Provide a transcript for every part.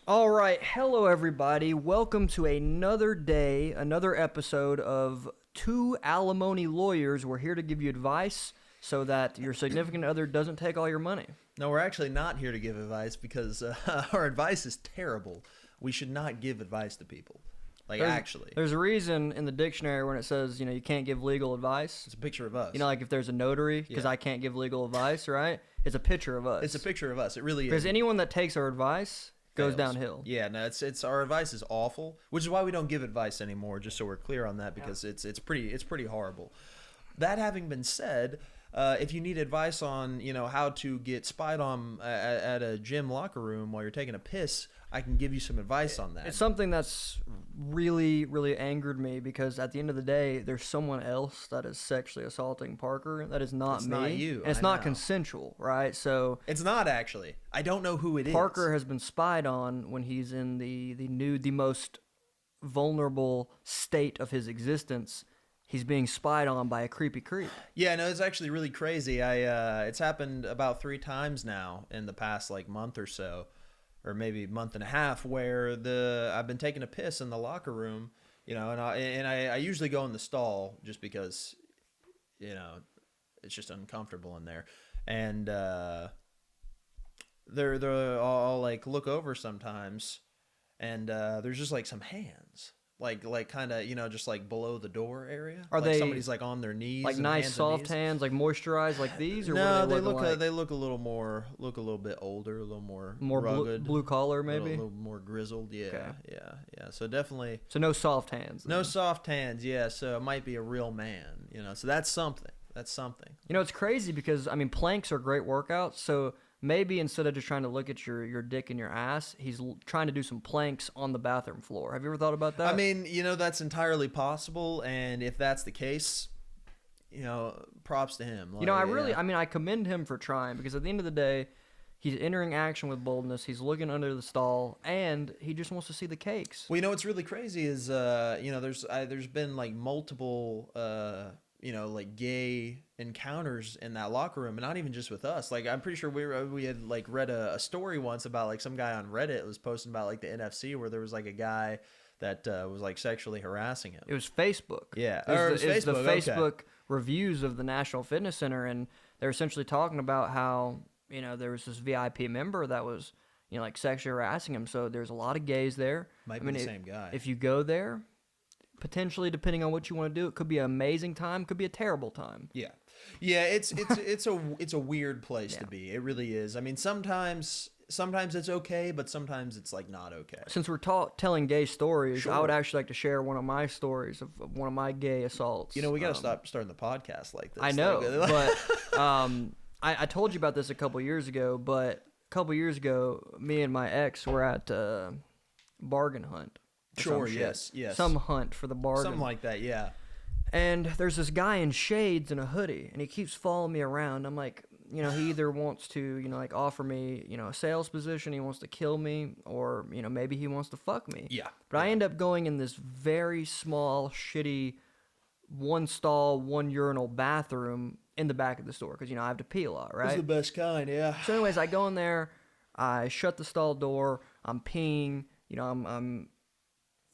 All right, hello everybody. Welcome to another day, another episode of Two Alimony Lawyers. We're here to give you advice so that your significant other doesn't take all your money. No, we're actually not here to give advice because our advice is terrible. We should not give advice to people. There's a reason in the dictionary when it says, you can't give legal advice. It's a picture of us. Like if there's a notary, because I can't give legal advice, right? It's a picture of us. It's a picture of us. It really is. Because anyone that takes our advice goes downhill. Yeah, no, it's our advice is awful, which is why we don't give advice anymore. Just so we're clear on that, because it's pretty horrible. That having been said, if you need advice on how to get spied on at a gym locker room while you're taking a piss, I can give you some advice on that. It's something that's really angered me, because at the end of the day, there's someone else that is sexually assaulting Parker. That is not me. Not you. And it's not consensual, right? So it's not actually. I don't know who it is. Parker has been spied on when he's in the most vulnerable state of his existence. He's being spied on by a creepy creep. Yeah, no, it's actually really crazy. It's happened about 3 times now in the past month or so, or maybe month and a half, where I've been taking a piss in the locker room, and I usually go in the stall just because, it's just uncomfortable in there, and I'll look over sometimes, and there's just some hands. Kind of, just below the door area. Are they somebody's on their knees? Nice soft hands, moisturized like these? Or no, what they look a little bit older, a little more rugged, blue collar maybe, a little more grizzled. Yeah, okay. yeah. So definitely. So no soft hands. No soft hands. Yeah. So it might be a real man. So that's something. It's crazy because planks are great workouts. So maybe instead of just trying to look at your dick and your ass, he's trying to do some planks on the bathroom floor. Have you ever thought about that? That's entirely possible. And if that's the case, props to him. I commend him for trying, because at the end of the day, he's entering action with boldness. He's looking under the stall, and he just wants to see the cakes. Well, what's really crazy is, there's been multiple, gay encounters in that locker room, and not even just with us. I'm pretty sure we had read a story once about some guy on Reddit was posting about the NFC, where there was a guy that was sexually harassing him. It was Facebook. Yeah, it was the Facebook reviews of the National Fitness Center, and they're essentially talking about how there was this VIP member that was sexually harassing him. So there's a lot of gays there. Might be the same guy. If you go there, potentially, depending on what you want to do, it could be an amazing time, could be a terrible time. Yeah, it's a weird place to be. It really is. Sometimes it's okay, but sometimes it's not okay. Since we're telling gay stories, sure. I would actually like to share one of my stories of one of my gay assaults. We got to stop starting the podcast like this. I know, but I told you about this a couple years ago. But a couple years ago, me and my ex were at bargain hunt. Sure, yes. Some hunt for the bargain. Something like that, yeah. And there's this guy in shades and a hoodie, and he keeps following me around. I'm like, he either wants to, offer me, a sales position, he wants to kill me, or, maybe he wants to fuck me. Yeah. But I end up going in this very small, shitty, one stall, one urinal bathroom in the back of the store, because, I have to pee a lot, right? It's the best kind, yeah. So anyways, I go in there, I shut the stall door, I'm peeing, I'm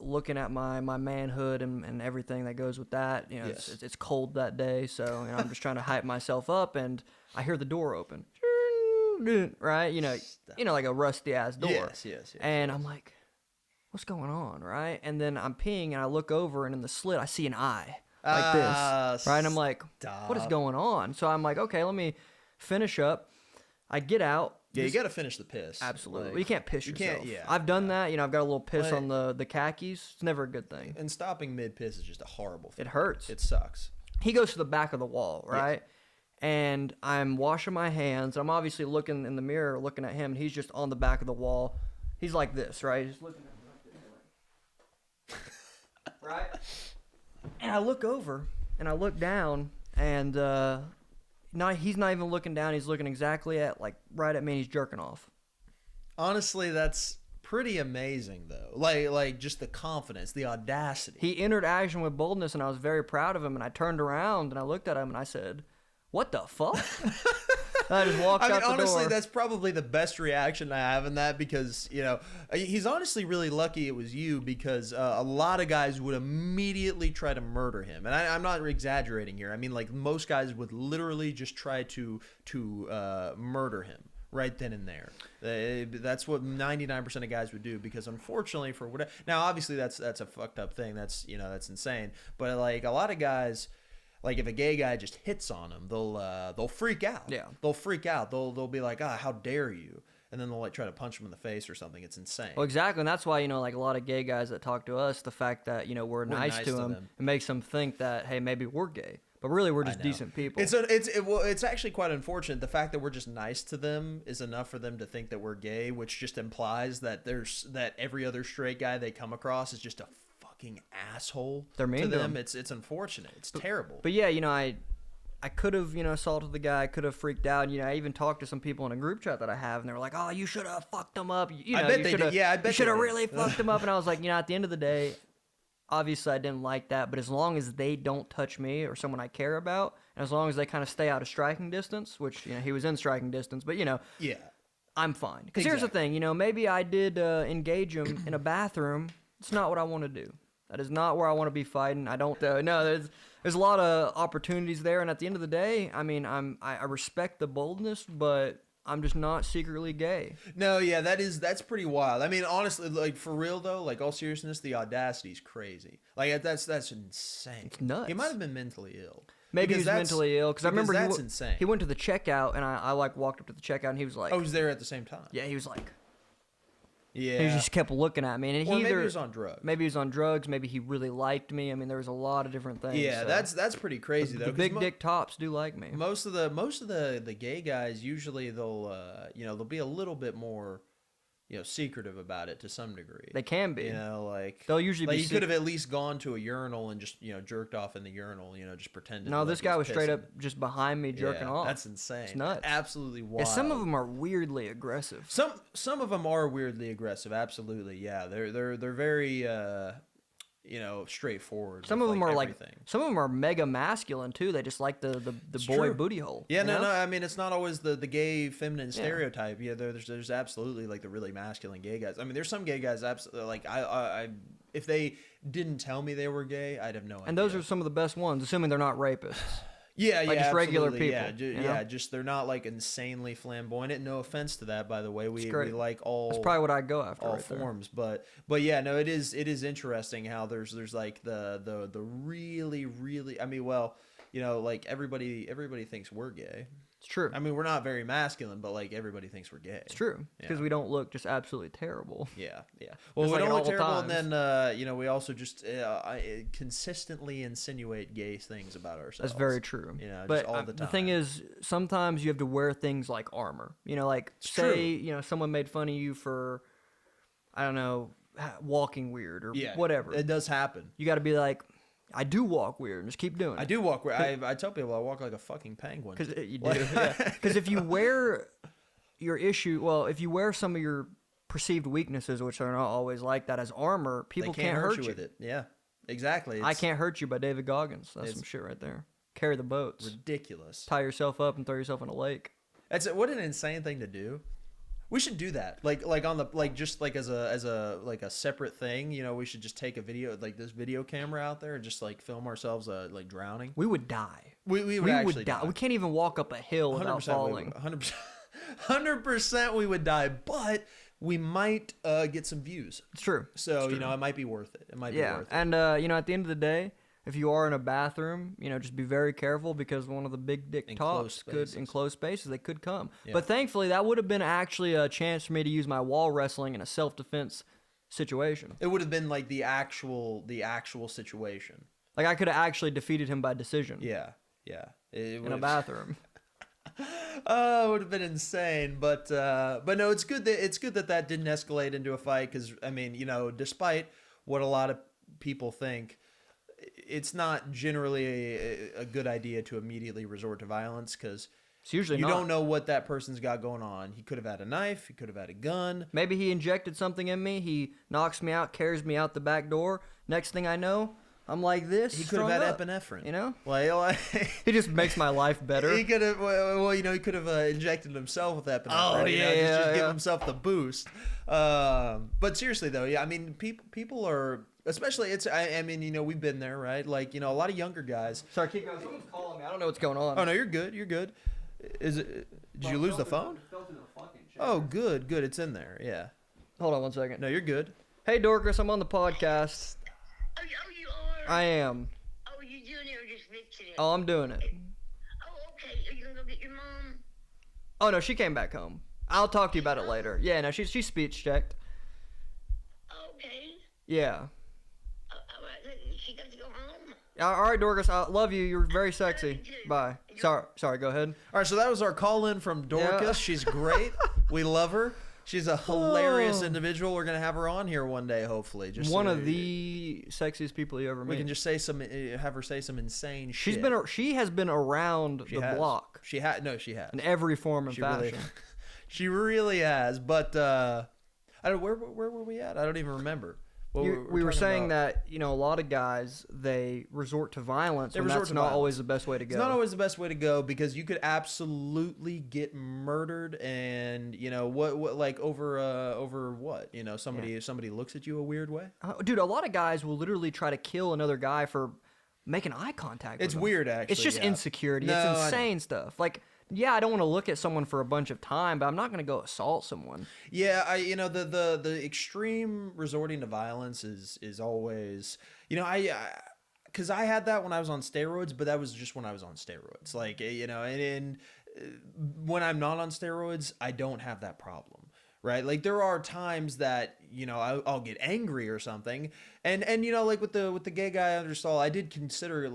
looking at my manhood and everything that goes with that. Yes. It's cold that day, so I'm just trying to hype myself up, and I hear the door open. Right? Like a rusty ass door. Yes. And I'm like, what's going on, right? And then I'm peeing, and I look over, and in the slit I see an eye like this. Right? And I'm like, what is going on? So I'm like, okay, let me finish up. I get out. Yeah, you got to finish the piss. Absolutely. You can't piss yourself. You can't, yeah. I've done that. I've got a little piss on the khakis. It's never a good thing. And stopping mid-piss is just a horrible thing. It hurts. It sucks. He goes to the back of the wall, right? Yes. And I'm washing my hands. I'm obviously looking in the mirror, looking at him, and he's just on the back of the wall. He's like this, right? He's looking at me like this. Right? And I look over, and I look down, and he's not even looking down. He's looking exactly right at me, and he's jerking off. Honestly, that's pretty amazing, though. Like just the confidence, the audacity. He entered action with boldness, and I was very proud of him. And I turned around, and I looked at him, and I said, what the fuck? I just walked out the honestly, door. that's probably the best reaction I have in that because, he's honestly really lucky it was you because a lot of guys would immediately try to murder him. And I'm not exaggerating here. I mean, like, most guys would literally just try to murder him right then and there. That's what 99% of guys would do because, unfortunately, for whatever. Now, obviously, that's a fucked up thing. That's insane. But, like, a lot of guys. Like, if a gay guy just hits on them, they'll freak out. Yeah. They'll freak out. They'll be like, how dare you? And then they'll, like, try to punch him in the face or something. It's insane. Well, exactly, and that's why, like, a lot of gay guys that talk to us, the fact that, we're nice to them, it makes them think that, hey, maybe we're gay. But really, we're just decent people. It's actually quite unfortunate. The fact that we're just nice to them is enough for them to think that we're gay, which just implies that every other straight guy they come across is just a fucking asshole. They're mean to to them. them. It's unfortunate. It's terrible. But yeah, I could have, assaulted the guy. I could have freaked out. I even talked to some people in a group chat that I have, and they were like, "Oh, you should have fucked him up." I bet they did. Yeah, I bet you should have they did. really fucked him up. And I was like, at the end of the day, obviously I didn't like that. But as long as they don't touch me or someone I care about, and as long as they kind of stay out of striking distance, which he was in striking distance, but yeah, I'm fine. Because here's the thing, maybe I did engage him in a bathroom. It's not what I want to do. That is not where I want to be fighting. I don't. No, there's a lot of opportunities there, and at the end of the day, I mean, I respect the boldness, but I'm just not secretly gay. No, yeah, that's pretty wild. I mean, honestly, like, for real though, like, all seriousness, the audacity is crazy. Like, that's insane. It's nuts. He might have been mentally ill. Maybe he was mentally ill because I remember that's insane. He went to the checkout, and I like walked up to the checkout, and he was like, "Oh, he was there at the same time." Yeah, he was like. Yeah. He just kept looking at me. And maybe he was on drugs. Maybe he was on drugs. Maybe he really liked me. I mean, there was a lot of different things. Yeah, so. that's pretty crazy, though. The big dick tops do like me. Most of the gay guys, usually they'll be a little bit more, secretive about it to some degree. They can be. Like, they'll usually be. He could have at least gone to a urinal and just, jerked off in the urinal, just pretended. No, this guy was straight up just behind me jerking off. That's insane. It's nuts. Absolutely wild. Yeah, some of them are weirdly aggressive. Some of them are weirdly aggressive. Absolutely, yeah. They're very straightforward. Some of them are everything. some of them are mega masculine too. They just like the boy true. booty hole. Yeah, no. I mean, it's not always the gay feminine stereotype. Yeah, there's absolutely like the really masculine gay guys. I mean, there's some gay guys absolutely like I if they didn't tell me they were gay, I'd have no idea. And those are some of the best ones, assuming they're not rapists. Yeah, like just regular absolutely. people. Just they're not like insanely flamboyant. No offense to that, by the way. We like all. That's probably what I'd go after. All forms, but yeah, no, it is interesting how there's like the really. I mean, well, like everybody thinks we're gay. It's true. I mean, we're not very masculine, but like everybody thinks we're gay. It's true because we don't look just absolutely terrible. Yeah. Well, we like don't look terrible, times. and then we also just consistently insinuate gay things about ourselves. That's very true. But just all the time. The thing is, sometimes you have to wear things like armor. Like say someone made fun of you for, I don't know, walking weird or whatever. It does happen. You got to be like, I do walk weird, and just keep doing it. I do walk weird. I tell people I walk like a fucking penguin. Because you do. Because if you wear if you wear some of your perceived weaknesses, which are not always like that, as armor, people can't hurt you with it. Yeah, exactly. I Can't Hurt You by David Goggins. That's some shit right there. Carry the boats. Ridiculous. Tie yourself up and throw yourself in a lake. What an insane thing to do. We should do that, like on the just like as a like a separate thing. We should just take a video, like this video camera out there, and just like film ourselves like drowning. We would die. We would actually die. We can't even walk up a hill without falling. 100% we would die, but we might get some views. It's true. So it might be worth it. It might be worth it. And at the end of the day, if you are in a bathroom, just be very careful because one of the big dick tops in closed spaces, they could come. Yeah. But thankfully, that would have been actually a chance for me to use my wall wrestling in a self-defense situation. It would have been like the actual situation. Like I could have actually defeated him by decision. Yeah. In a bathroom. Oh, it would have been insane, but no, it's good that didn't escalate into a fight because I mean, despite what a lot of people think, it's not generally a good idea to immediately resort to violence because you don't know what that person's got going on. He could have had a knife. He could have had a gun. Maybe he injected something in me. He knocks me out, carries me out the back door. Next thing I know, I'm like this. He could have strung had up, epinephrine. You know? Like He just makes my life better. he could have. Well, he could have injected himself with epinephrine. Oh, Just give yeah. himself the boost. But seriously though, yeah, I mean, people are, especially I mean, we've been there, right? Like, a lot of younger guys. Sorry, keep going. Someone's calling me. I don't know what's going on. Oh no, you're good. You're good. Is it? Did you lose the phone? Oh, good. It's in there. Yeah. Hold on 1 second. No, you're good. Hey, Dorcas, I'm on the podcast. Oh, you are? I am. Oh, you doing it or just fixing it? Oh, I'm doing it. Oh, okay. Are you gonna go get your mom? Oh, no, she came back home. I'll talk to you about it later. Yeah, no, she's speech checked. Okay. Yeah. All right. She got to go home. All right, Dorcas, I love you. You're very sexy. Bye. Sorry, go ahead. All right, so that was our call in from Dorcas. Yeah. She's great. We love her. She's a hilarious individual. We're gonna have her on here one day, hopefully. Just One of the sexiest people you ever meet. we can just say have her say some insane shit. She has been around the block She has. in every form and She fashion. really, she really has. But I don't. Where were we at? I don't even remember. We were talking saying about- that a lot of guys, they resort to violence, and resort that's to not violence. always the best way to go. It's not always the best way to go because you could absolutely get murdered, and what like over what somebody looks at you a weird way. Dude, a lot of guys will literally try to kill another guy for making eye contact with It's them. weird, actually. It's just yeah. insecurity. No, I It's know. insane stuff. Like, yeah, I don't want to look at someone for a bunch of time, but I'm not going to go assault someone. Yeah, the extreme resorting to violence is always because I had that when I was on steroids, but that was just when I was on steroids. Like and when I'm not on steroids, I don't have that problem. Right, like there are times that I'll get angry or something, and like with the gay guy under stall, I did consider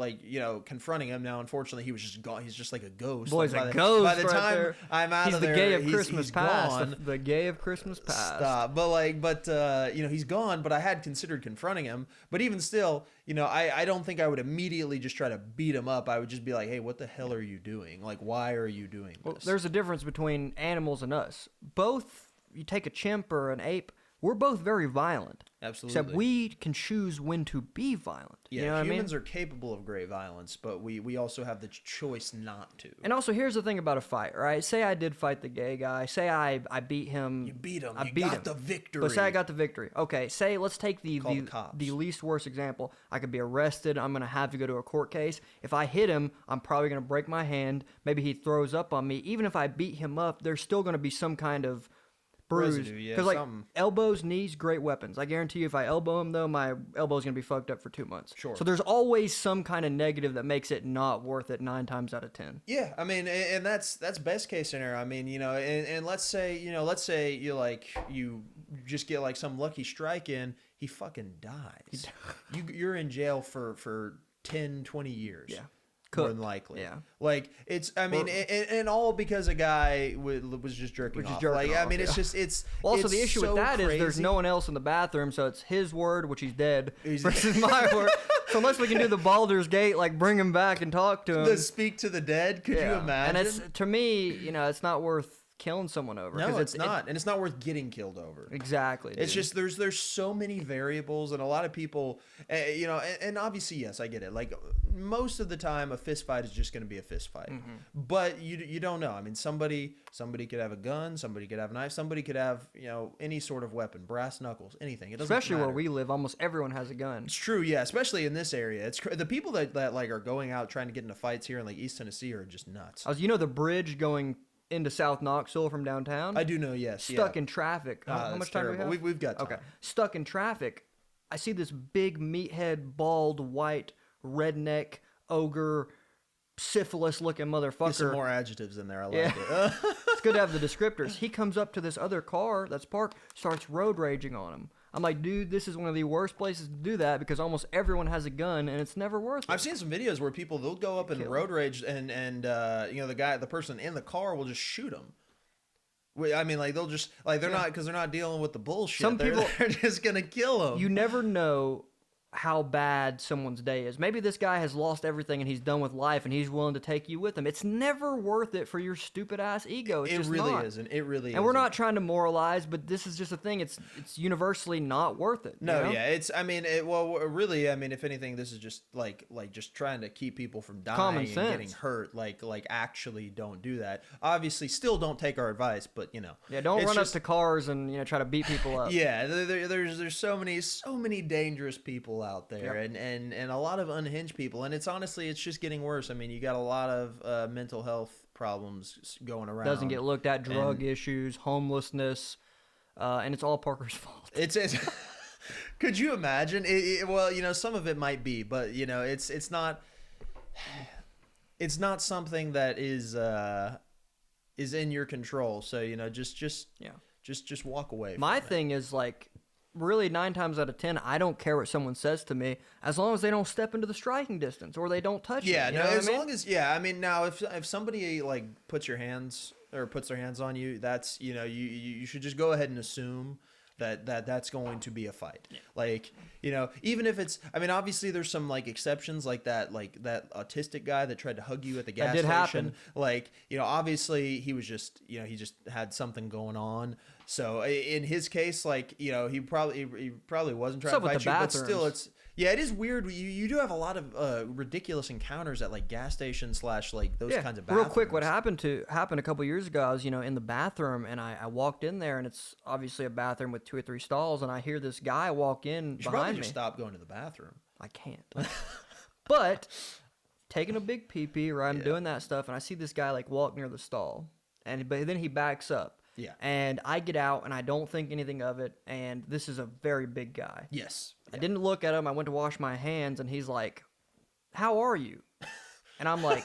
confronting him. Now, unfortunately, he was just gone. He's just like a ghost. Boy's Like, a ghost. By the right time there. I'm out he's of the there, gay of he's Christmas past. gone. The gay of Christmas past. Stop. But he's gone. But I had considered confronting him. But even still, I don't think I would immediately just try to beat him up. I would just be like, hey, what the hell are you doing? Like, why are you doing this? Well, there's a difference between animals and us. Both, you take a chimp or an ape, we're both very violent. Absolutely. Except we can choose when to be violent. Yeah, you know what humans I mean? are capable of great violence, but we also have the choice not to. And also, here's the thing about a fight, right? Say I did fight the gay guy. Say I beat him. You beat him. I You beat got him. the victory. But say I got the victory. Okay, say let's take Call the cops. the least worst example. I could be arrested. I'm going to have to go to a court case. If I hit him, I'm probably going to break my hand. Maybe he throws up on me. Even if I beat him up, there's still going to be some kind of bruise. Residue, yeah, Because like something. elbows, knees, great weapons. I guarantee you, if I elbow him though, my elbow's gonna be fucked up for 2 months. Sure. So there's always some kind of negative that makes it not worth it 9 times out of 10. Yeah, I mean, and that's best case scenario. I mean, and let's say you just get like some lucky strike in, he fucking dies. You're in jail for 10, 20 years. Yeah. More than likely. Yeah. Like and all because a guy was just jerking off. Like, I mean, off, it's just it's. Well, also, it's the issue so with that is there's crazy. no one else in the bathroom, so it's his word, which he's dead, versus my word. So unless we can do the Baldur's Gate, like bring him back and talk to him. To speak to the dead. Could you imagine? And it's, to me, it's not worth killing someone over. No, 'cause it's not, and it's not worth getting killed over. Exactly. It's dude. just there's so many variables, and a lot of people, and obviously yes, I get it. Like most of the time, a fist fight is just going to be a fist fight, but you don't know. I mean, somebody could have a gun, somebody could have a knife, somebody could have any sort of weapon, brass knuckles, anything. It doesn't Especially matter. where we live, almost everyone has a gun. It's true, yeah. Especially in this area, it's the people that like are going out trying to get into fights here in like East Tennessee are just nuts. The bridge going into South Knoxville from downtown? I do know, yes. Stuck in traffic. How That's much time do we terrible. have? We've got time. Okay. Stuck in traffic. I see this big meathead, bald, white, redneck, ogre, syphilis-looking motherfucker. Get some more adjectives in there. I like Yeah. it. It's good to have the descriptors. He comes up to this other car that's parked, starts road raging on him. I'm like, dude, this is one of the worst places to do that because almost everyone has a gun and it's never worth it. I've seen some videos where they'll go up and road rage, and the person in the car will just shoot them. I mean, like they'll just like they're not dealing with the bullshit. Some people they're just gonna kill them. You never know how bad someone's day is. Maybe this guy has lost everything and he's done with life and he's willing to take you with him. It's never worth it for your stupid ass ego. It's It just really not. isn't. It really And isn't. we're not trying to moralize, but this is just a thing. It's universally not worth it. No, you know? yeah, it's. I mean, really, I mean, if anything, this is just like just trying to keep people from dying Common and sense. getting hurt. Like actually, don't do that. Obviously, still don't take our advice, but Yeah, don't it's run just- up to cars and try to beat people up. Yeah, there's so many dangerous people out there, Yep. and a lot of unhinged people, and it's just getting worse. I mean, you got a lot of mental health problems going around. Doesn't get looked at. Drug And- issues, homelessness, and it's all Parker's fault. It's could you imagine? Well, some of it might be, but it's not. It's not something that is in your control. So just walk away. My from it. thing is like, really 9 times out of 10, I don't care what someone says to me as long as they don't step into the striking distance or they don't touch me. Yeah, you no, know what as I mean? long as I mean, now if somebody like puts their hands on you, that's you should just go ahead and assume that's going to be a fight. Like, even if it's, I mean, obviously there's some like exceptions, like that autistic guy that tried to hug you at the gas That did station. happen. Like, obviously he was just, he just had something going on. So in his case, like, he probably wasn't trying What's up to with fight the you, but still bathrooms? yeah, it is weird. You do have a lot of ridiculous encounters at like gas stations / like those kinds of bathrooms. Real quick, what happened a couple years ago, I was, in the bathroom and I walked in there and it's obviously a bathroom with 2 or 3 stalls and I hear this guy walk in You should probably behind me. just stop going to the bathroom. I can't. But taking a big pee-pee, right? I'm doing that stuff and I see this guy like walk near the stall but then he backs up. Yeah. And I get out and I don't think anything of it and this is a very big guy. Yes. I didn't look at him. I went to wash my hands, and he's like, "How are you?" And I'm like,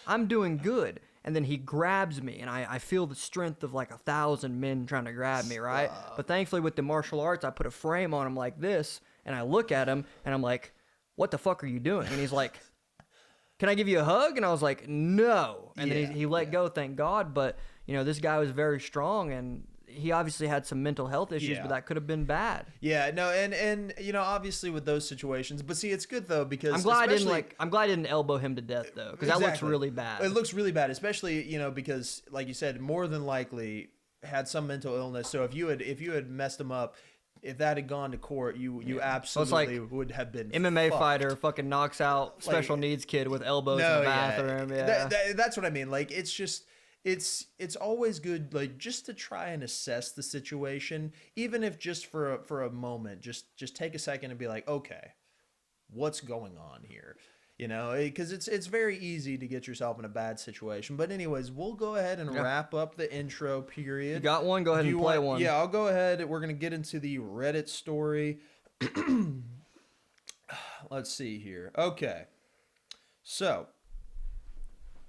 "I'm doing good." And then he grabs me, and I feel the strength of like 1,000 men trying to grab me, right? But thankfully, with the martial arts, I put a frame on him like this, and I look at him, and I'm like, "What the fuck are you doing?" And he's like, "Can I give you a hug?" And I was like, "No." And then he let go, thank God. But this guy was very strong, and he obviously had some mental health issues, Yeah. but that could have been bad. Yeah, no, and obviously with those situations, but see, it's good though because I'm glad especially- I didn't elbow him to death though, because that looks Exactly. really bad. It looks really bad, especially because, like you said, more than likely had some mental illness. So if you had messed him up, if that had gone to court, you absolutely would have been MMA fucked. fighter fucking knocks out special needs kid with elbows in the bathroom. Yeah. That's what I mean. Like, it's just it's always good, like, just to try and assess the situation, even if just for a moment, just take a second and be like, okay, what's going on here? Because it's very easy to get yourself in a bad situation. But anyways, we'll go ahead and wrap up the intro period. You got one? Go ahead Do and you play want- one. Yeah, I'll go ahead. We're going to get into the Reddit story. Let's see here. Okay. So.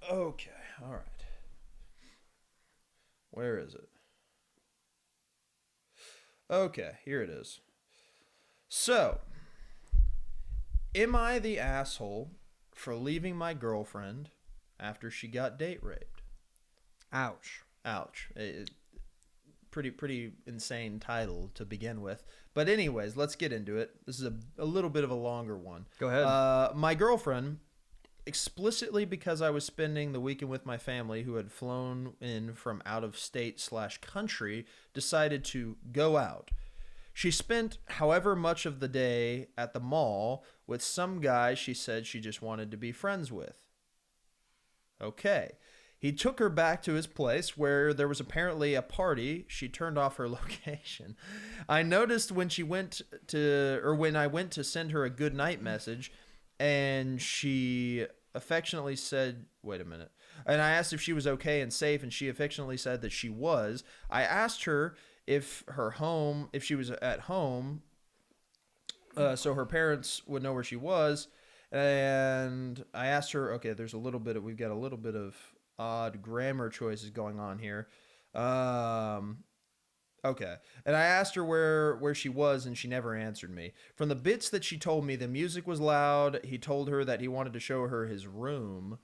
Okay. All right. Where is it? Okay, here it is. So, am I the asshole for leaving my girlfriend after she got date raped? Ouch. Ouch. Pretty insane title to begin with. But anyways, let's get into it. This is a little bit of a longer one. Go ahead. My girlfriend, explicitly because I was spending the weekend with my family who had flown in from out of state / country, decided to go out. She spent however much of the day at the mall with some guy she said she just wanted to be friends with. Okay. He took her back to his place where there was apparently a party. She turned off her location. I noticed when I went to send her a good night message, and she affectionately said, wait a minute. And I asked if she was okay and safe, and she affectionately said that she was. I asked her if she was at home, so her parents would know where she was. And I asked her, okay, we've got a little bit of odd grammar choices going on here. Okay. And I asked her where she was, and she never answered me. From the bits that she told me, the music was loud. He told her that he wanted to show her his room.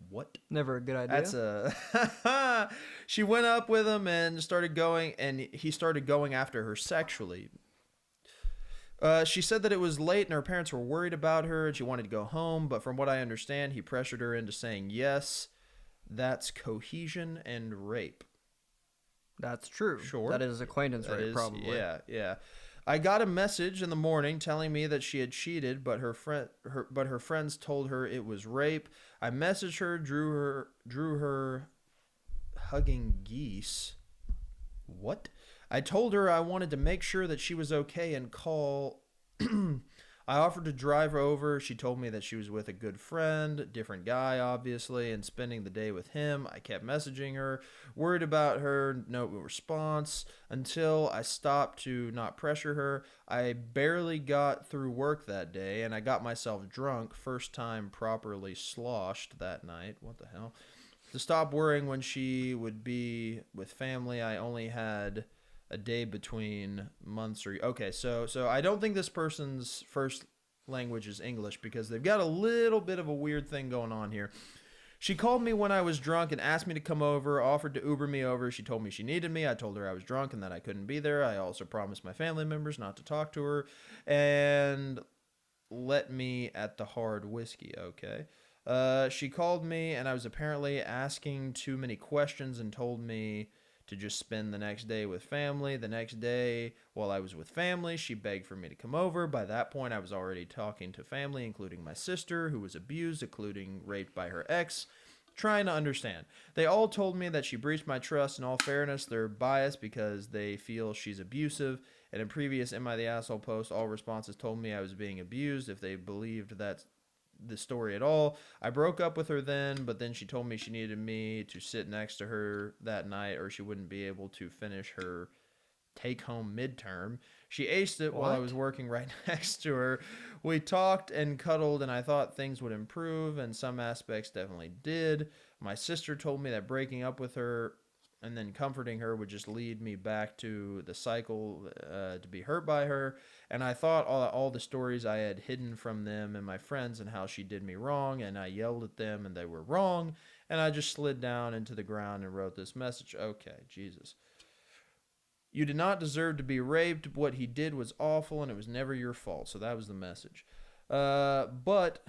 What? Never a good idea. That's she went up with him and he started going after her sexually. She said that it was late and her parents were worried about her and she wanted to go home, but from what I understand, he pressured her into saying yes. That's cohesion and rape. That's true. Sure. That is acquaintance rape, probably. Yeah. I got a message in the morning telling me that she had cheated, but her friends told her it was rape. I messaged her, drew her hugging geese. What? I told her I wanted to make sure that she was okay and call. I offered to drive her over. She told me that she was with a good friend, different guy, obviously, and spending the day with him. I kept messaging her, worried about her, no response, until I stopped to not pressure her. I barely got through work that day, and I got myself drunk, first time properly sloshed that night. What the hell? To stop worrying when she would be with family, I only had a day between months or okay, so I don't think this person's first language is English because they've got a little bit of a weird thing going on here. She called me when I was drunk and asked me to come over, offered to Uber me over. She told me she needed me. I told her I was drunk and that I couldn't be there. I also promised my family members not to talk to her and let me at the hard whiskey, okay? She called me and I was apparently asking too many questions and told me to just spend the next day with family. The next day, while I was with family, she begged for me to come over. By that point, I was already talking to family, including my sister, who was abused, including raped by her ex, trying to understand. They all told me that she breached my trust. In all fairness, they're biased because they feel she's abusive. And in previous Am I the Asshole posts, all responses told me I was being abused if they believed that the story at all. I broke up with her then, but then she told me she needed me to sit next to her that night or she wouldn't be able to finish her take-home midterm. She aced it while I was working right next to her. We talked and cuddled, and I thought things would improve, and some aspects definitely did. My sister told me that breaking up with her and then comforting her would just lead me back to the cycle to be hurt by her. And I thought all the stories I had hidden from them and my friends and how she did me wrong, and I yelled at them and they were wrong, and I just slid down into the ground and wrote this message. Okay, Jesus. You did not deserve to be raped. What he did was awful, and it was never your fault. So that was the message. But...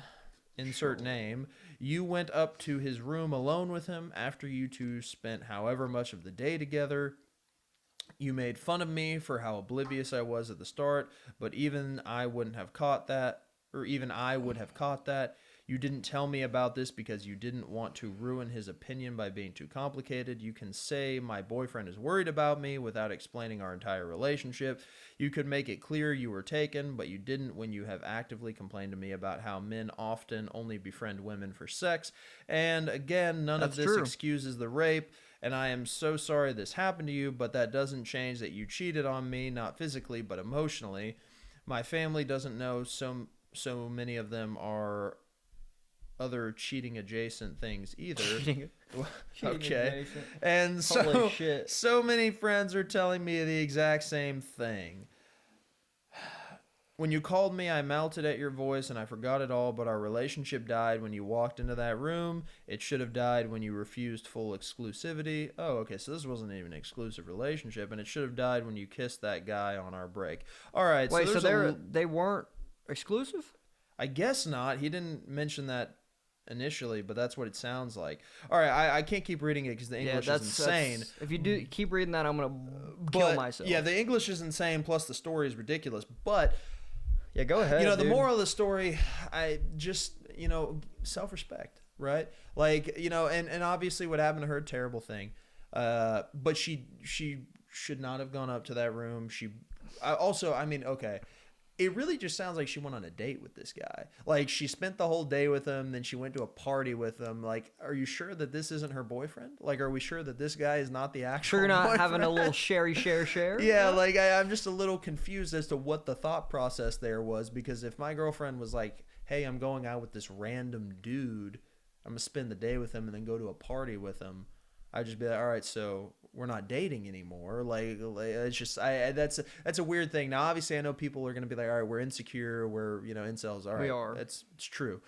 insert name, you went up to his room alone with him after you two spent however much of the day together. You made fun of me for how oblivious I was at the start, but even I would have caught that. You didn't tell me about this because you didn't want to ruin his opinion by being too complicated. You can say my boyfriend is worried about me without explaining our entire relationship. You could make it clear you were taken, but you didn't when you have actively complained to me about how men often only befriend women for sex. And again, none of this excuses the rape. And I am so sorry this happened to you, but that doesn't change that you cheated on me, not physically, but emotionally. My family doesn't know so many of them are other cheating adjacent things either. Cheating okay. Adjacent. And so many friends are telling me the exact same thing. When you called me, I melted at your voice and I forgot it all, but our relationship died when you walked into that room. It should have died when you refused full exclusivity. Oh, okay, so this wasn't even an exclusive relationship, and it should have died when you kissed that guy on our break. All right. Wait, so they weren't exclusive? I guess not. He didn't mention that initially, but that's what it sounds like. All right, I can't keep reading it because the English is insane. If you do keep reading that, I'm gonna kill myself. Yeah, the English is insane. Plus, the story is ridiculous. But yeah, go ahead. The moral of the story, I just self-respect, right? Like and obviously what happened to her, terrible thing. But she should not have gone up to that room. Okay. It really just sounds like she went on a date with this guy. Like, she spent the whole day with him, then she went to a party with him. Like, are you sure that this isn't her boyfriend? Like, are we sure that this guy is not the actual Sure you're not boyfriend? having a little share? Yeah, like, I'm just a little confused as to what the thought process there was, because if my girlfriend was like, hey, I'm going out with this random dude, I'm going to spend the day with him and then go to a party with him, I'd just be like, all right, so we're not dating anymore. Like it's just that's a weird thing. Now, obviously, I know people are going to be like, all right, we're insecure, we're incels. All right, we are. It's true,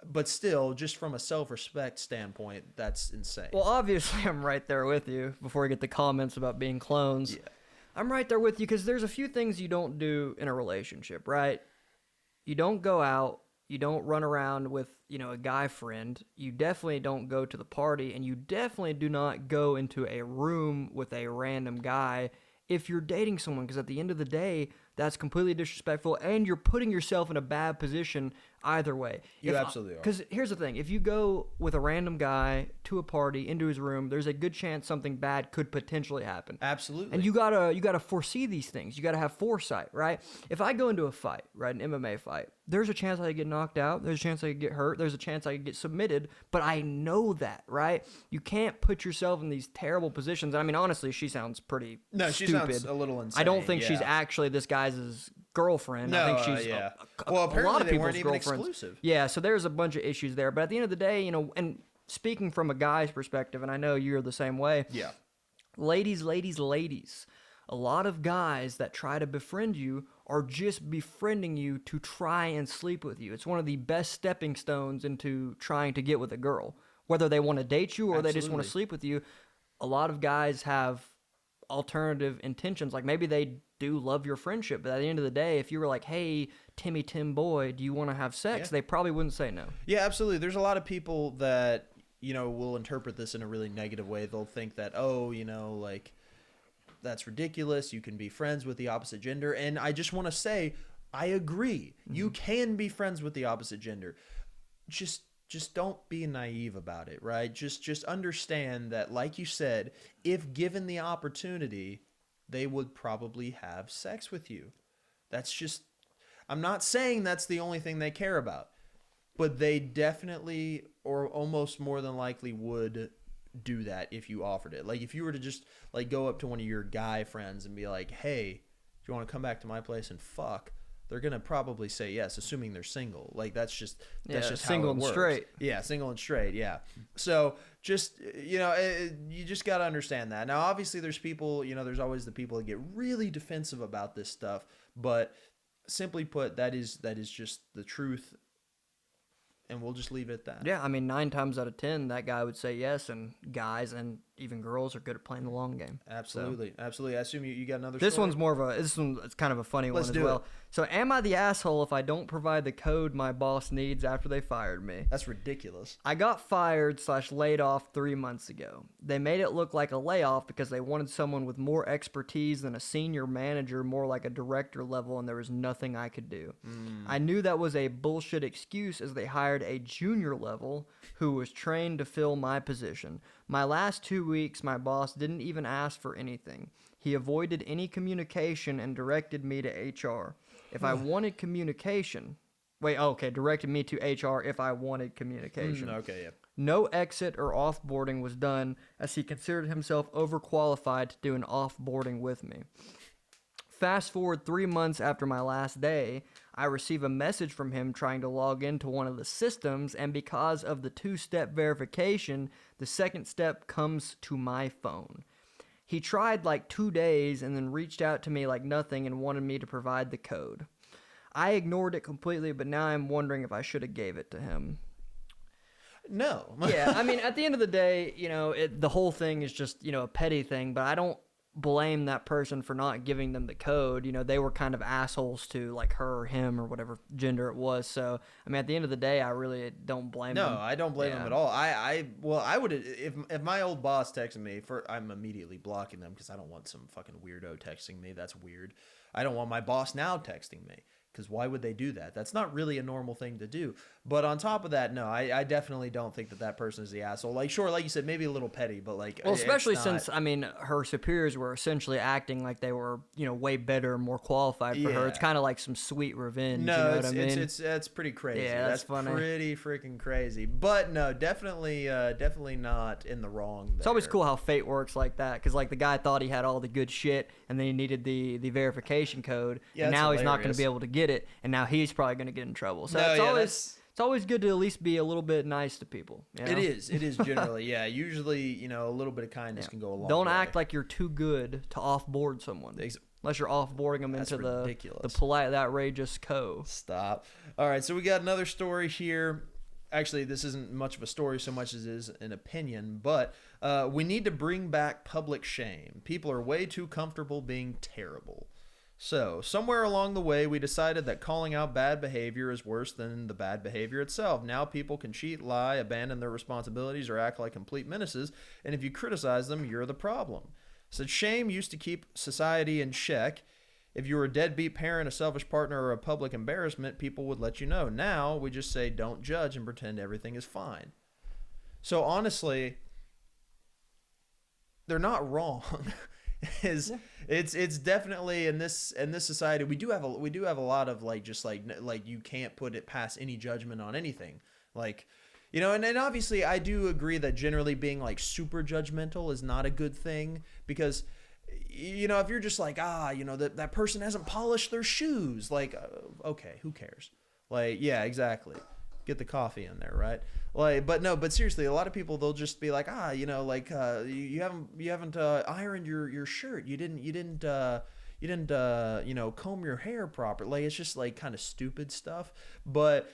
but still, just from a self-respect standpoint, that's insane. Well, obviously, I'm right there with you. Before we get the comments about being clones, I'm right there with you because there's a few things you don't do in a relationship, right? You don't go out. You don't run around with, a guy friend. You definitely don't go to the party, and you definitely do not go into a room with a random guy if you're dating someone, because at the end of the day, that's completely disrespectful, and you're putting yourself in a bad position either way. You absolutely are. Because here's the thing. If you go with a random guy to a party, into his room, there's a good chance something bad could potentially happen. Absolutely. And you gotta foresee these things. You gotta have foresight, right? If I go into a fight, right, an MMA fight, there's a chance I could get knocked out. There's a chance I could get hurt. There's a chance I could get submitted. But I know that, right? You can't put yourself in these terrible positions. I mean, honestly, she sounds pretty she stupid. sounds a little insane. I don't think she's actually this guy's girlfriend. No, I think she's well, a apparently lot of they people's weren't even girlfriends. exclusive. Yeah, so there's a bunch of issues there. But at the end of the day, and speaking from a guy's perspective, and I know you're the same way. Yeah. Ladies, a lot of guys that try to befriend you are just befriending you to try and sleep with you. It's one of the best stepping stones into trying to get with a girl. Whether they want to date you or they just want to sleep with you, a lot of guys have alternative intentions. Like maybe they do love your friendship, but at the end of the day, if you were like, hey, Tim boy, do you want to have sex? They probably wouldn't say no. Yeah, absolutely. There's a lot of people that, will interpret this in a really negative way. They'll think that, that's ridiculous. You can be friends with the opposite gender. And I just want to say, I agree. Mm-hmm. You can be friends with the opposite gender. Just don't be naive about it, right? Just understand that, like you said, if given the opportunity, they would probably have sex with you. I'm not saying that's the only thing they care about, but they definitely or almost more than likely would do that if you offered it. Like if you were to just go up to one of your guy friends and be like, hey, do you want to come back to my place and fuck? They're going to probably say yes, assuming they're single. Like that's just single how it and works. straight. Yeah, single and straight. Yeah. So just, you just got to understand that. Now, obviously there's people, there's always the people that get really defensive about this stuff, but simply put, that is just the truth. And we'll just leave it at that. Yeah, I mean, 9 times out of 10, that guy would say yes, and guys and even girls are good at playing the long game. Absolutely, absolutely. I assume you got another This story? one's more of it's kind of a funny Let's one as do well. it. So, am I the asshole if I don't provide the code my boss needs after they fired me? That's ridiculous. I got fired / laid off 3 months ago. They made it look like a layoff because they wanted someone with more expertise than a senior manager, more like a director level, and there was nothing I could do. I knew that was a bullshit excuse as they hired a junior level who was trained to fill my position. My last 2 weeks, my boss didn't even ask for anything. He avoided any communication and directed me to HR. If I wanted communication... directed me to HR if I wanted communication. Okay, yeah. No exit or offboarding was done as he considered himself overqualified to do an offboarding with me. Fast forward 3 months after my last day, I receive a message from him trying to log into one of the systems, and because of the 2-step verification, the second step comes to my phone. He tried 2 days and then reached out to me like nothing and wanted me to provide the code. I ignored it completely, but now I'm wondering if I should have gave it to him. No. Yeah, I mean, at the end of the day, the whole thing is just, a petty thing, but I don't blame that person for not giving them the code. They were kind of assholes to her or him or whatever gender it was. So, I mean, at the end of the day, I really don't blame them. No, I don't blame them at all. I would, if my old boss texted me, I'm immediately blocking them because I don't want some fucking weirdo texting me. That's weird. I don't want my boss now texting me. Because why would they do that? That's not really a normal thing to do. But on top of that, no, I definitely don't think that person is the asshole. Sure, like you said, maybe a little petty, but well, especially since, I mean, her superiors were essentially acting like they were, way better and more qualified for her. It's kind of like some sweet revenge. No, you know what I mean? it's pretty crazy. Yeah, that's funny. Pretty freaking crazy. But no, definitely not in the wrong there. It's always cool how fate works like that. Because the guy thought he had all the good shit, and then he needed the verification code, and now he's not going to be able to get it, and now he's probably going to get in trouble. So it's always good to at least be a little bit nice to people. It is generally, yeah. Usually, a little bit of kindness can go a long way. Don't act like you're too good to offboard someone. Unless you're offboarding them into the polite, outrageous co. Stop. All right, so we got another story here. actually, this isn't much of a story so much as it is an opinion, but we need to bring back public shame. People are way too comfortable being terrible. So, somewhere along the way, we decided that calling out bad behavior is worse than the bad behavior itself. Now people can cheat, lie, abandon their responsibilities, or act like complete menaces, and if you criticize them, you're the problem. So shame used to keep society in check. If you were a deadbeat parent, a selfish partner, or a public embarrassment, people would let you know. Now, we just say don't judge and pretend everything is fine. So honestly, they're not wrong. It's definitely in this society we do have a lot of like just like you can't put it past any judgment on anything, like, you know, and obviously I do agree that generally being like super judgmental is not a good thing, because, you know, if you're just like, you know, that person hasn't polished their shoes, like, okay, who cares? Like, yeah, exactly. Get the coffee in there, right? Like, but seriously, a lot of people, they'll just be like, you know, like, you haven't ironed your shirt. You didn't you know, comb your hair properly. Like, it's just like kind of stupid stuff. But,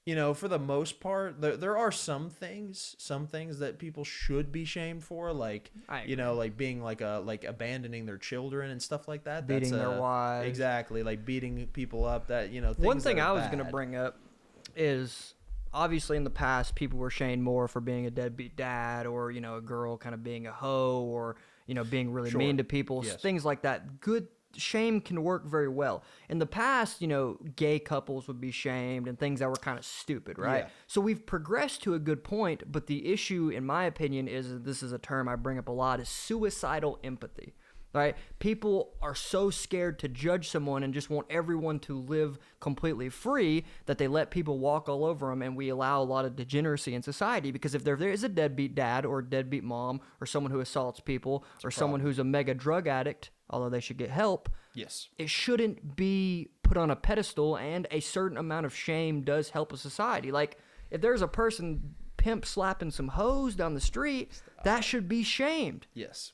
you know, for the most part, there are some things that people should be shamed for, like, you know, like being like abandoning their children and stuff like that. Beating their wives. Exactly, like beating people up. That, you know, things one thing that are I was bad. going to bring up is, obviously in the past people were shamed more for being a deadbeat dad, or, you know, a girl kind of being a hoe, or, you know, being really mean to people, Yes. things like that. Good shame can work very well. In the past, you know, gay couples would be shamed and things that were kind of stupid, right? Yeah. So we've progressed to a good point, but the issue, in my opinion, is, this is a term I bring up a lot, is suicidal empathy. Right? People are so scared to judge someone and just want everyone to live completely free that they let people walk all over them, and we allow a lot of degeneracy in society, because if there is a deadbeat dad or a deadbeat mom or someone who assaults people or someone who's a mega drug addict, although they should get help, Yes. it shouldn't be put on a pedestal, and a certain amount of shame does help a society. Like, if there's a person pimp slapping some hoes down the street, that should be shamed. Yes.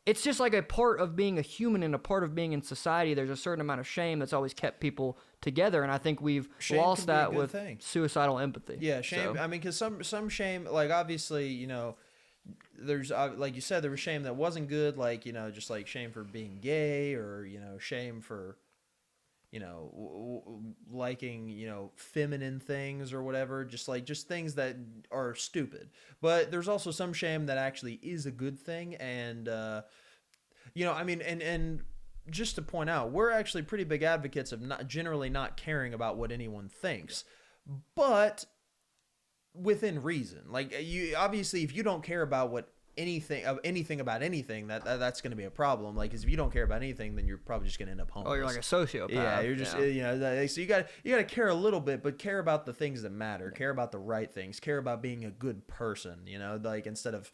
It's just like a part of being a human and a part of being in society. There's a certain amount of shame that's always kept people together, and I think we've Shame lost can be a that good with thing. suicidal empathy. Yeah, shame. So, I mean, because some shame, like, obviously, you know, there's, like you said, there was shame that wasn't good, like, you know, just like shame for being gay, or, you know, shame for, you know, liking, you know, feminine things or whatever, just things that are stupid. But there's also some shame that actually is a good thing, and you know, I mean, and just to point out, we're actually pretty big advocates of generally not caring about what anyone thinks, but within reason. Like, you obviously, if you don't care about what anything about anything, that's going to be a problem. Like, 'cause if you don't care about anything, then you're probably just going to end up homeless. oh, you're like a sociopath. Yeah, you're just you know. So you got to care a little bit, but care about the things that matter. Care about the right things. Care about being a good person. You know, like instead of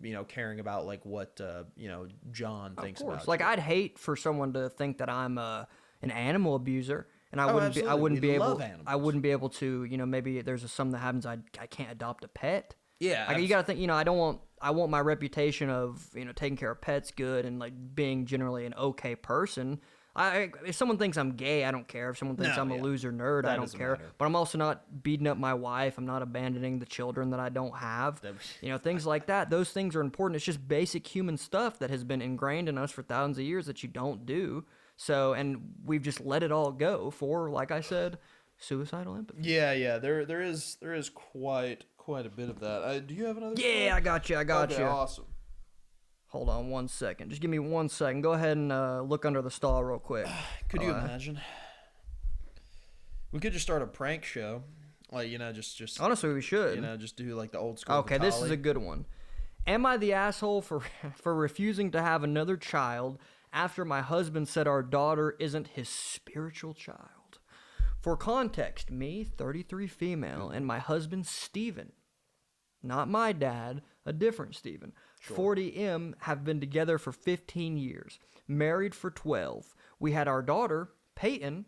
you know, caring about like what you know, John thinks Of course. about. Like, you. I'd hate for someone to think that I'm an animal abuser, and I wouldn't absolutely. We love animals. I wouldn't be able to, you know, maybe there's something that happens, I can't adopt a pet. Yeah, Like, you got to think, you know, I want my reputation of, you know, taking care of pets good, and like being generally an okay person. If someone thinks I'm gay, I don't care. If someone thinks I'm a loser nerd, I don't doesn't care. matter. But I'm also not beating up my wife. I'm not abandoning the children that I don't have. You know, things like that. Those things are important. It's just basic human stuff that has been ingrained in us for thousands of years that you don't do. So, and we've just let it all go for, like I said, suicidal empathy. Yeah. There is quite a bit of that. Do you have another? Yeah, I got you. Okay, awesome. Hold on one second. Just give me 1 second. Go ahead and look under the stall real quick. Could you imagine? We could just start a prank show, like, you know, just Honestly, we should. you know, just do like the old school. Okay, this is Vitali. a good one. Am I the asshole for refusing to have another child after my husband said our daughter isn't his spiritual child? For context, me, 33 female, and my husband, Steven, not my dad, a different Steven, 40M, have been together for 15 years, married for 12. We had our daughter, Peyton,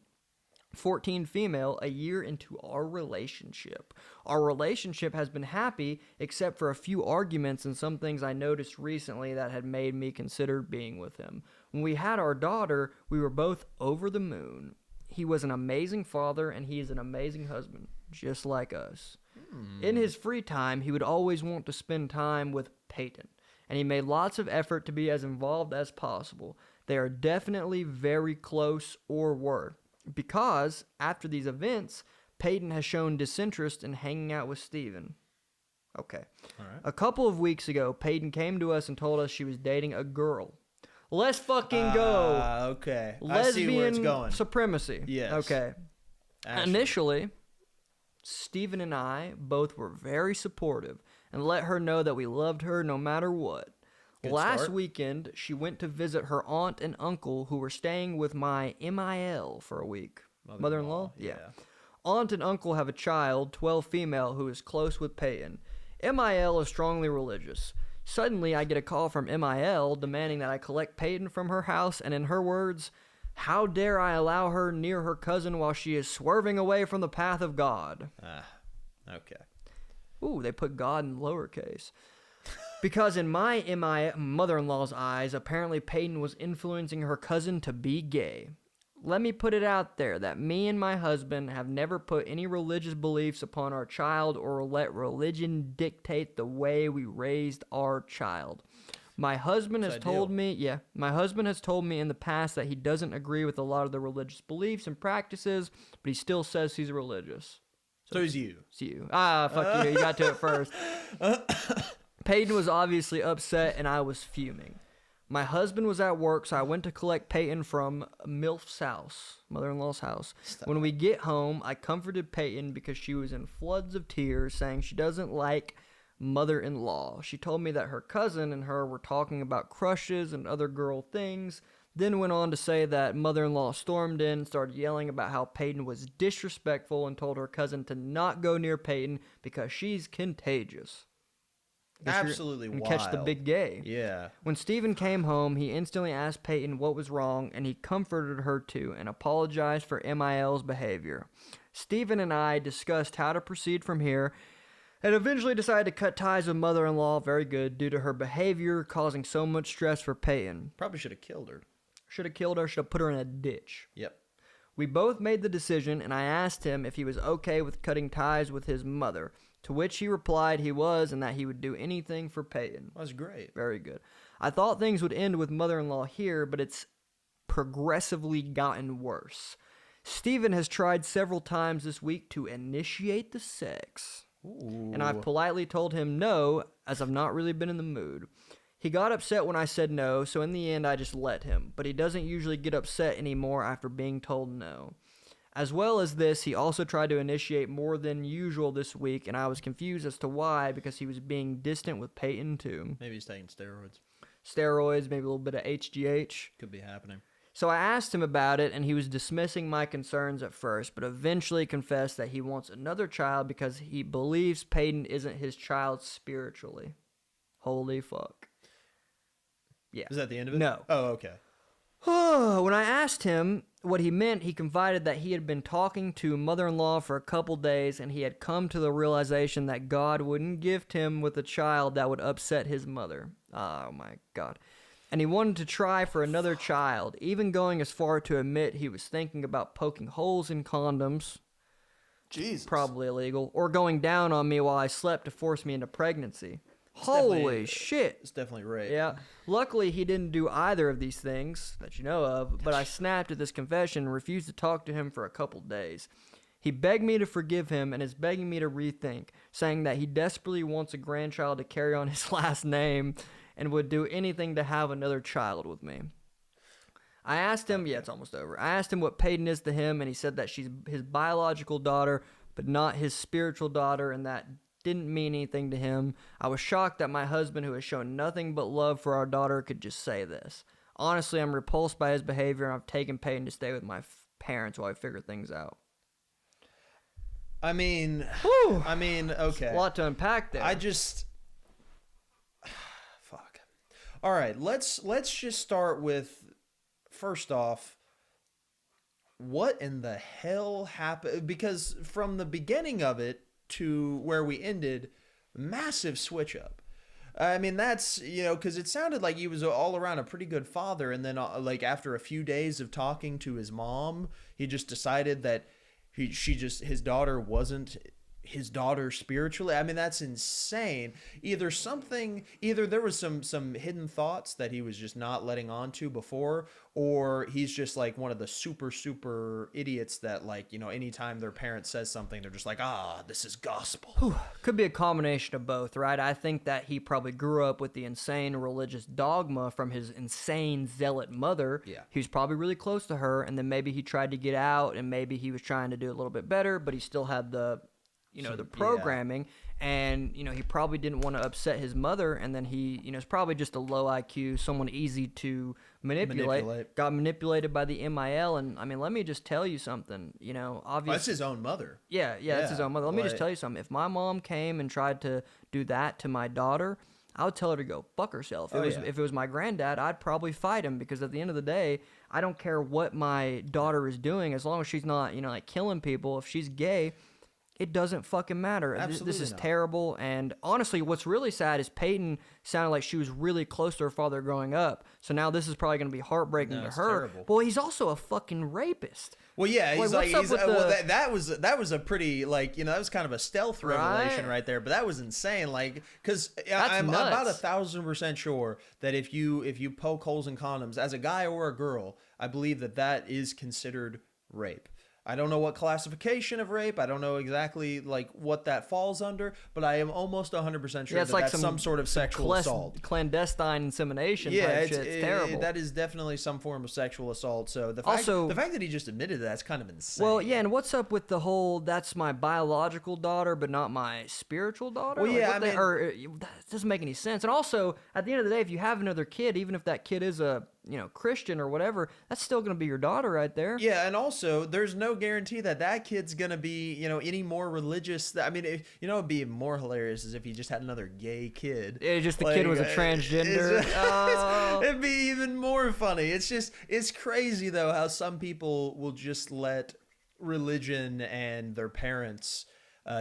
14 female, a year into our relationship. Our relationship has been happy, except for a few arguments and some things I noticed recently that had made me consider being with him. When we had our daughter, we were both over the moon. he was an amazing father and he is an amazing husband, just like us. In his free time, he would always want to spend time with Peyton, and he made lots of effort to be as involved as possible. They are definitely very close, or were, because after these events, Peyton has shown disinterest in hanging out with Steven. Okay. All right. A couple of weeks ago, Peyton came to us and told us she was dating a girl. Let's fucking go. Okay. I Lesbian see where it's going. supremacy. Yes. Okay. Ashley. Initially, Steven and I both were very supportive and let her know that we loved her no matter what. Good Last start. weekend, she went to visit her aunt and uncle who were staying with my MIL for a week. Mother-in-law? Yeah. Aunt and uncle have a child, 12 female, who is close with Peyton. MIL is strongly religious. Suddenly, I get a call from MIL demanding that I collect Peyton from her house, and in her words, how dare I allow her near her cousin while she is swerving away from the path of God? Okay. Ooh, they put God in lowercase. Because in my mother-in-law's eyes, apparently Peyton was influencing her cousin to be gay. Let me put it out there that me and my husband have never put any religious beliefs upon our child or let religion dictate the way we raised our child. My husband has told me in the past that he doesn't agree with a lot of the religious beliefs and practices, but he still says he's religious. So is you. It's you. Fuck you. You got to it first. Peyton was obviously upset, and I was fuming. My husband was at work, so I went to collect Peyton from MILF's house, mother-in-law's house. When we get home, I comforted Peyton because she was in floods of tears, saying she doesn't like mother-in-law. She told me that her cousin and her were talking about crushes and other girl things, then went on to say that mother-in-law stormed in, started yelling about how Peyton was disrespectful, and told her cousin to not go near Peyton because she's contagious. Absolutely and wild. catch the big gay. Yeah. When Steven came home, he instantly asked Peyton what was wrong, and he comforted her too and apologized for MIL's behavior. Steven and I discussed how to proceed from here and eventually decided to cut ties with mother-in-law, very good, due to her behavior causing so much stress for Peyton. Probably should have killed her. Should have killed her, should have put her in a ditch. Yep. We both made the decision, and I asked him if he was okay with cutting ties with his mother, to which he replied he was and that he would do anything for Peyton. That's great. Very good. I thought things would end with mother-in-law here, but it's progressively gotten worse. Steven has tried several times this week to initiate the sex. Ooh. And I've politely told him no, as I've not really been in the mood. He got upset when I said no, so in the end I just let him, but he doesn't usually get upset anymore after being told no. As well as this, he also tried to initiate more than usual this week, and I was confused as to why, because he was being distant with Peyton too. Maybe he's taking steroids. Steroids, maybe a little bit of HGH. Could be happening. So I asked him about it, and he was dismissing my concerns at first, but eventually confessed that he wants another child because he believes Peyton isn't his child spiritually. Holy fuck. Yeah. Is that the end of it? No. Oh, okay. When I asked him what he meant, he confided that he had been talking to mother-in-law for a couple days, and he had come to the realization that God wouldn't gift him with a child that would upset his mother. Oh my God. And he wanted to try for another child, even going as far to admit he was thinking about poking holes in condoms. Jesus. Probably illegal. Or going down on me while I slept to force me into pregnancy. Holy shit. It's definitely rape. Yeah. Luckily, he didn't do either of these things that you know of, but I snapped at this confession and refused to talk to him for a couple days. He begged me to forgive him and is begging me to rethink, saying that he desperately wants a grandchild to carry on his last name and would do anything to have another child with me. I asked him, it's almost over. I asked him what Peyton is to him, and he said that she's his biological daughter, but not his spiritual daughter, and that didn't mean anything to him. I was shocked that my husband, who has shown nothing but love for our daughter, could just say this. Honestly, I'm repulsed by his behavior, and I've taken Peyton to stay with my parents while I figure things out. I mean, Whew. Okay. A lot to unpack there. Fuck. All right, let's just start with, first off, what in the hell happened? Because from the beginning of it to where we ended, massive switch up. I mean, that's, because it sounded like he was all around a pretty good father. And then, like, after a few days of talking to his mom, he just decided that his daughter wasn't his daughter spiritually. I mean, that's insane. Either there was some hidden thoughts that he was just not letting on to before, or he's just like one of the super idiots that, like, anytime their parent says something, they're just like, this is gospel. Could be a combination of both, right? I think that he probably grew up with the insane religious dogma from his insane zealot mother. Yeah. He was probably really close to her, and then maybe he tried to get out, and maybe he was trying to do a little bit better, but he still had the the programming, and he probably didn't want to upset his mother, and then he is probably just a low IQ, someone easy to manipulate. Got manipulated by the MIL. And I mean, let me just tell you something, obviously that's his own mother. Yeah, it's his own mother. Let me just tell you something. If my mom came and tried to do that to my daughter, I would tell her to go fuck herself. If it was my granddad, I'd probably fight him, because at the end of the day, I don't care what my daughter is doing, as long as she's not like killing people. If she's gay, it doesn't fucking matter. Absolutely this is not. terrible. And honestly, what's really sad is Peyton sounded like she was really close to her father growing up. So now this is probably going to be heartbreaking to her. Terrible. Well, he's also a fucking rapist. Well, yeah, that was a pretty, like, that was kind of a stealth revelation right there. But that was insane, like, because I'm about 1,000% sure that if you poke holes in condoms as a guy or a girl, I believe that is considered rape. I don't know what classification of rape. I don't know exactly like what that falls under, but I am almost 100% sure it's like that's some sort of sexual assault. Clandestine insemination type shit. It's terrible. That is definitely some form of sexual assault. So the fact that he just admitted that's kind of insane. Well, yeah, and what's up with the whole that's my biological daughter but not my spiritual daughter? Well, yeah, that doesn't make any sense. And also, at the end of the day, if you have another kid, even if that kid is a Christian or whatever, that's still going to be your daughter right there. Yeah, and also, there's no guarantee that kid's going to be, any more religious. I mean, it'd be more hilarious as if he just had another gay kid. The kid was a transgender. It'd be even more funny. It's crazy, though, how some people will just let religion and their parents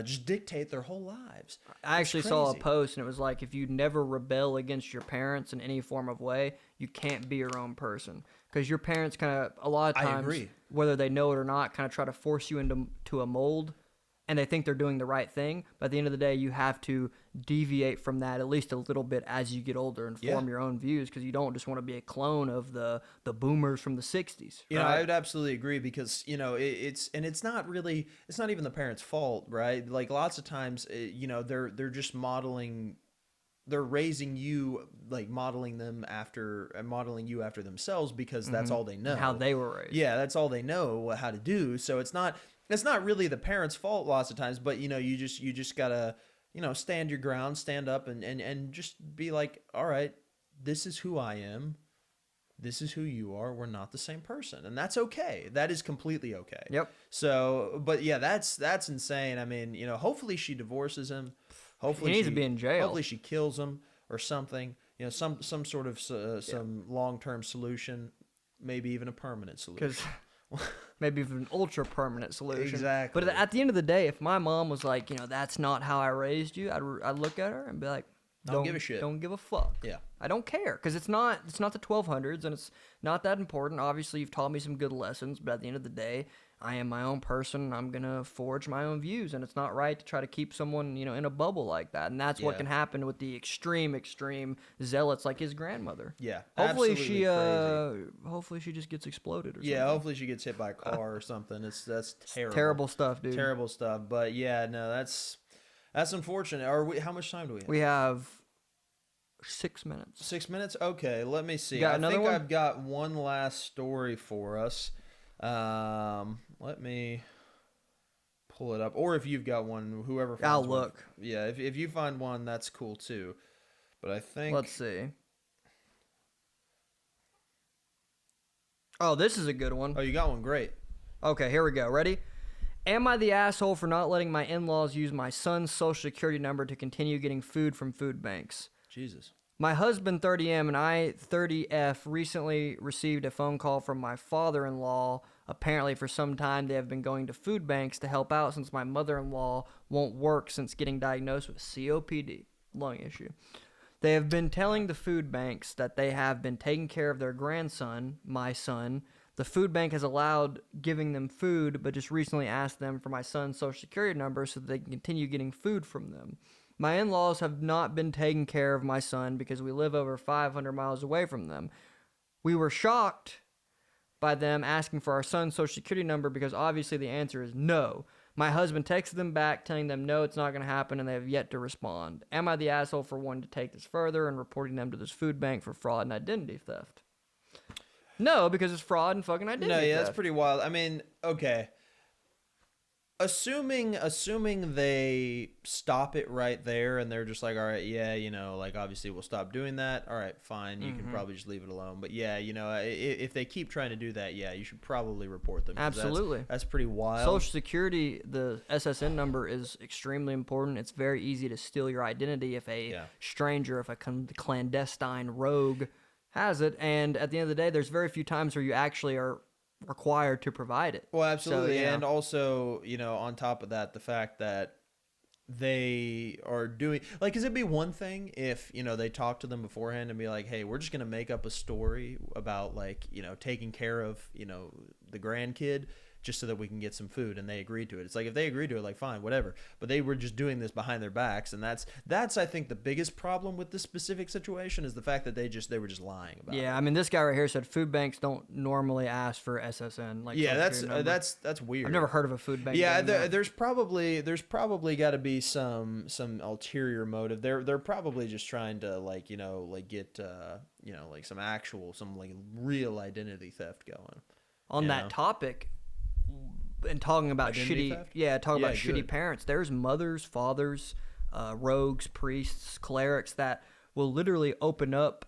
just dictate their whole lives. I actually saw a post, and it was like, if you never rebel against your parents in any form of way, you can't be your own person. Because your parents kind of, a lot of times, whether they know it or not, kind of try to force you into a mold, and they think they're doing the right thing. But at the end of the day, you have to deviate from that at least a little bit as you get older and form your own views, because you don't just want to be a clone of the boomers from the 60s. Right? I would absolutely agree, because it's not even the parents' fault, right? Like, lots of times, they're just modeling. They're raising you, like, modeling you after themselves, because that's all they know. And how they were raised. Yeah, that's all they know how to do. So it's not really the parents' fault lots of times, but you just gotta stand your ground, stand up, and just be like, all right, this is who I am. This is who you are. We're not the same person, and that's okay. That is completely okay. Yep. So, but yeah, that's insane. I mean, hopefully she divorces him. Hopefully he needs to be in jail. Hopefully she kills him or something. Some sort of some long-term solution, maybe even a permanent solution. Maybe even an ultra-permanent solution. Exactly. But at the end of the day, if my mom was like, that's not how I raised you, I'd look at her and be like, don't give a shit. Don't give a fuck. Yeah. I don't care, because it's not the 1200s, and it's not that important. Obviously, you've taught me some good lessons, but at the end of the day, I am my own person. I'm going to forge my own views, and it's not right to try to keep someone, in a bubble like that. And that's what can happen with the extreme zealots like his grandmother. Yeah. Hopefully crazy. Hopefully she just gets exploded or something. Yeah, hopefully she gets hit by a car or something. That's terrible. Terrible stuff, dude. Terrible stuff. But yeah, no, that's unfortunate. How much time do we have? We have 6 minutes. 6 minutes? Okay, let me see. I think I've got one last story for us. Let me pull it up. Or if you've got one, whoever finds I'll one. look. Yeah, if you find one, that's cool too. But I think... Let's see. Oh, this is a good one. Oh, you got one. Great. Okay, here we go. Ready? Am I the asshole for not letting my in-laws use my son's social security number to continue getting food from food banks? Jesus. My husband, 30M, and I, 30F, recently received a phone call from my father-in-law. Apparently, for some time, they have been going to food banks to help out since my mother-in-law won't work since getting diagnosed with COPD, lung issue. They have been telling the food banks that they have been taking care of their grandson, my son. The food bank has allowed giving them food, but just recently asked them for my son's social security number so that they can continue getting food from them. My in-laws have not been taking care of my son because we live over 500 miles away from them. We were shocked by them asking for our son's social security number because obviously the answer is no. My husband texted them back telling them no, it's not going to happen, and they have yet to respond. Am I the asshole for wanting to take this further and reporting them to this food bank for fraud and identity theft? No, because it's fraud and fucking identity theft. No, yeah, that's pretty wild. I mean, okay. Assuming they stop it right there and they're just like, all right, yeah, you know, like obviously we'll stop doing that. All right, fine. You can probably just leave it alone. But yeah, you know, if they keep trying to do that, yeah, you should probably report them. Absolutely. That's pretty wild. Social Security, the SSN number is extremely important. It's very easy to steal your identity if a stranger, if a clandestine rogue has it. And at the end of the day, there's very few times where you actually are required to provide it. Well, absolutely. So, yeah. And also, you know, on top of that, the fact that they are doing, like, because it'd be one thing if, you know, they talk to them beforehand and be like, hey, we're just going to make up a story about, like, you know, taking care of, you know, the grandkid just so that we can get some food, and they agreed to it. It's like, if they agreed to it, like, fine, whatever. But they were just doing this behind their backs, and that's I think the biggest problem with this specific situation is the fact that they were just lying about it. Yeah, I mean, this guy right here said food banks don't normally ask for SSN. Like, yeah, that's weird. I've never heard of a food bank. Yeah, doing that. there's probably got to be some ulterior motive. They're probably just trying to, like, you know, like get you know, like some like real identity theft going. On that topic, and talking about Identity shitty, theft? shitty good. parents. There's mothers, fathers, rogues, priests, clerics that will literally open up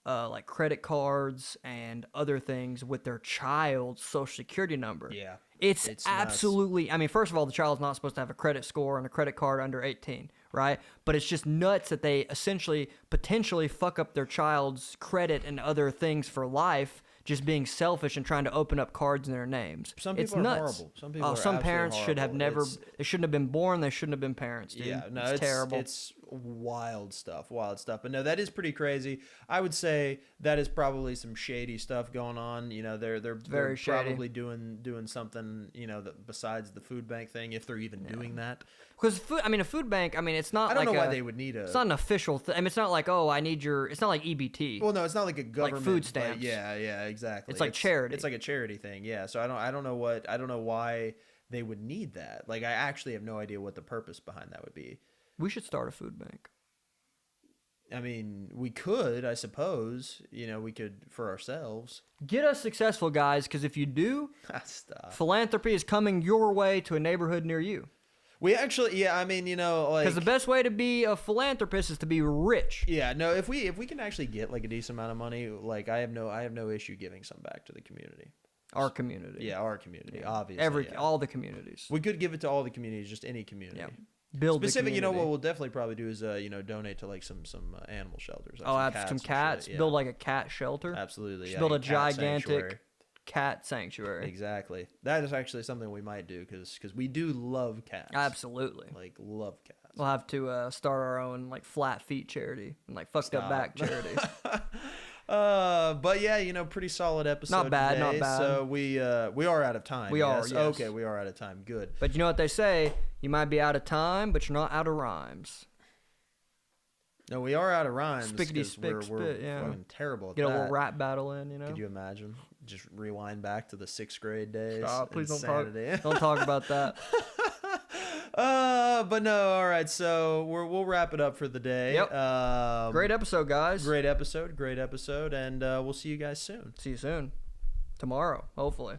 like credit cards and other things with their child's social security number. Yeah, it's nuts. absolutely. I mean, first of all, the child's not supposed to have a credit score and a credit card under 18, right? But it's just nuts that they essentially potentially fuck up their child's credit and other things for life. Just being selfish and trying to open up cards in their names. Some people it's are nuts. horrible. Some people are some absolutely parents should have horrible. never. They shouldn't have been born. They shouldn't have been parents. Dude. Yeah, no, it's terrible. It's wild stuff. But no, that is pretty crazy. I would say that is probably some shady stuff going on. You know, they're shady. probably doing something. You know, that besides the food bank thing, if they're even doing that. Because a food bank. I mean, it's not. I don't like know why they would need a. It's not an official thing. I mean, it's not like, oh, I need your. It's not like EBT. Well, no, it's not like a government food stamps. Yeah, exactly. It's like charity. It's like a charity thing. Yeah, so I don't know why they would need that. Like, I actually have no idea what the purpose behind that would be. We should start a food bank. I mean, we could, I suppose. You know, we could for ourselves. Get us successful, guys, because if you do, Stop. philanthropy is coming your way to a neighborhood near you. We actually, yeah, I mean, you know, like, Because the best way to be a philanthropist is to be rich. yeah, no, if we can actually get like a decent amount of money, like I have no issue giving some back to the community. Our community. Yeah, our community, obviously. Yeah. All the communities. We could give it to all the communities, just any community. Yeah. Build the Specific, you know, community. what we'll definitely probably do is, you know, donate to like some animal shelters. Like Some and cats. shit, yeah. Build like a cat shelter. Absolutely. Just Yeah, build a like cat gigantic sanctuary. cat sanctuary. Exactly. That is actually something we might do because we do love cats. Absolutely. Like, love cats. We'll have to start our own like flat feet charity and like fucked up back charity. But yeah, you know, pretty solid episode. Not bad, today. not bad. So we are out of time. We are, yes. yes. Okay, we are out of time. Good. But you know what they say? You might be out of time, but you're not out of rhymes. No, we are out of rhymes. Spickety 'cause spick we're spit, yeah. fucking terrible at Get a that. little rap battle in, you know? Could you imagine? Just rewind back to the 6th grade days. Stop, please Insanity. don't talk about that. But no, all right. So we'll wrap it up for the day. Yep. Great episode, guys. Great episode, and we'll see you guys soon. See you soon. Tomorrow, hopefully.